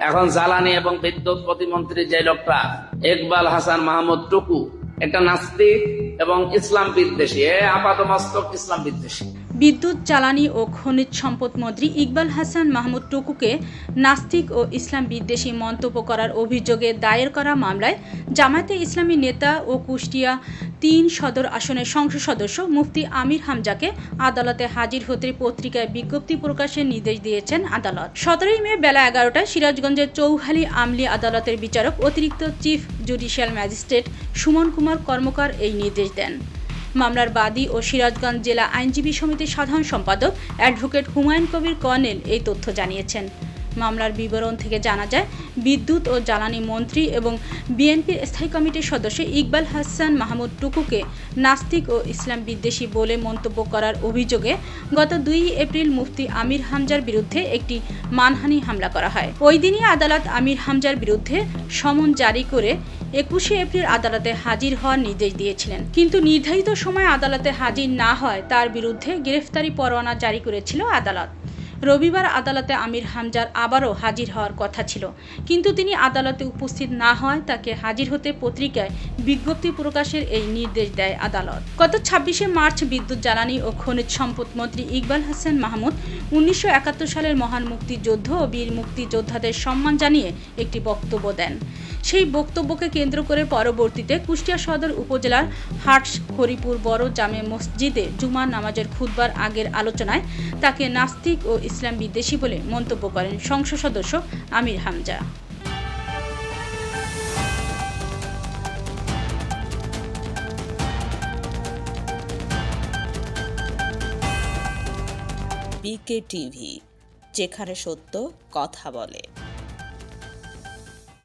এখন জ্বালানি এবং বিদ্যুৎ প্রতিমন্ত্রী যে লোকটা ইকবাল হাসান মাহমুদ টুকু, একটা নাস্তিক এবং ইসলাম বিদ্বেষী, আপাতমস্তক ইসলাম বিদ্বেষী। বিদ্যুৎ, জ্বালানি ও খনিজ সম্পদ মন্ত্রী ইকবাল হাসান মাহমুদ টুকুকে নাস্তিক ও ইসলাম বিদ্বেষী মন্তব্য করার অভিযোগে দায়ের করা মামলায় জামায়াতে ইসলামী নেতা ও কুষ্টিয়া ৩ সদর আসনের সংসদ সদস্য মুফতি আমির হামজাকে আদালতে হাজির হতে পত্রিকায় বিজ্ঞপ্তি প্রকাশের নির্দেশ দিয়েছেন আদালত। ১৭ মে বেলা ১১টায় সিরাজগঞ্জের চৌহালি আমলি আদালতের বিচারক অতিরিক্ত chief judicial magistrate Suman Kumar Karmakar এই নির্দেশ দেন। মামলার বাদী ও সিরাজগঞ্জ জেলা আইনজীবী সমিতির সাধারণ সম্পাদক অ্যাডভোকেট হুমায়ুন কবির কর্নেল এই তথ্য জানিয়েছেন। মামলার বিবরণ থেকে জানা যায়, বিদ্যুৎ ও জ্বালানি মন্ত্রী এবং বিএনপির স্থায়ী কমিটির সদস্য ইকবাল হাসান মাহমুদ টুকুকে নাস্তিক ও ইসলাম বিদ্বেষী বলে মন্তব্য করার অভিযোগে গত ২ এপ্রিল মুফতি আমির হামজার বিরুদ্ধে একটি মানহানি হামলা করা হয়। ওই দিনই আদালত আমির হামজার বিরুদ্ধে সমন জারি করে ২১ এপ্রিল আদালতে হাজির হওয়ার নির্দেশ দিয়েছিলেন। কিন্তু নির্ধারিত সময় আদালতে হাজির না হয় তার বিরুদ্ধে গ্রেফতারি পরোয়ানা জারি করেছিল আদালত। রবিবার আদালতে আমির হামজার আবারও হাজির হওয়ার কথা ছিল, কিন্তু তিনি আদালতে উপস্থিত না হওয়ায় তাকে হাজির হতে পত্রিকায় বিজ্ঞপ্তি প্রকাশের এই নির্দেশ দেয় আদালত। গত ২৬ মার্চ বিদ্যুৎ, জ্বালানি ও খনিজ সম্পদ মন্ত্রী ইকবাল হাসান মাহমুদ ১৯৭১ সালের মহান মুক্তিযুদ্ধ ও বীর মুক্তিযোদ্ধাদের সম্মান জানিয়ে একটি বক্তব্য দেন। সেই বক্তব্যকে কেন্দ্র করে পরবর্তীতে কুষ্টিয়া সদর উপজেলার হাটস হরিপুর বড় জামে মসজিদে জুমার নামাজের খুতবার আগের আলোচনায় তাকে নাস্তিক ও ইসলাম বিদ্বেষী বলে মন্তব্য করেন সংসদ সদস্য আমির হামজা। পিকে টিভি, যেখানে সত্য কথা বলে।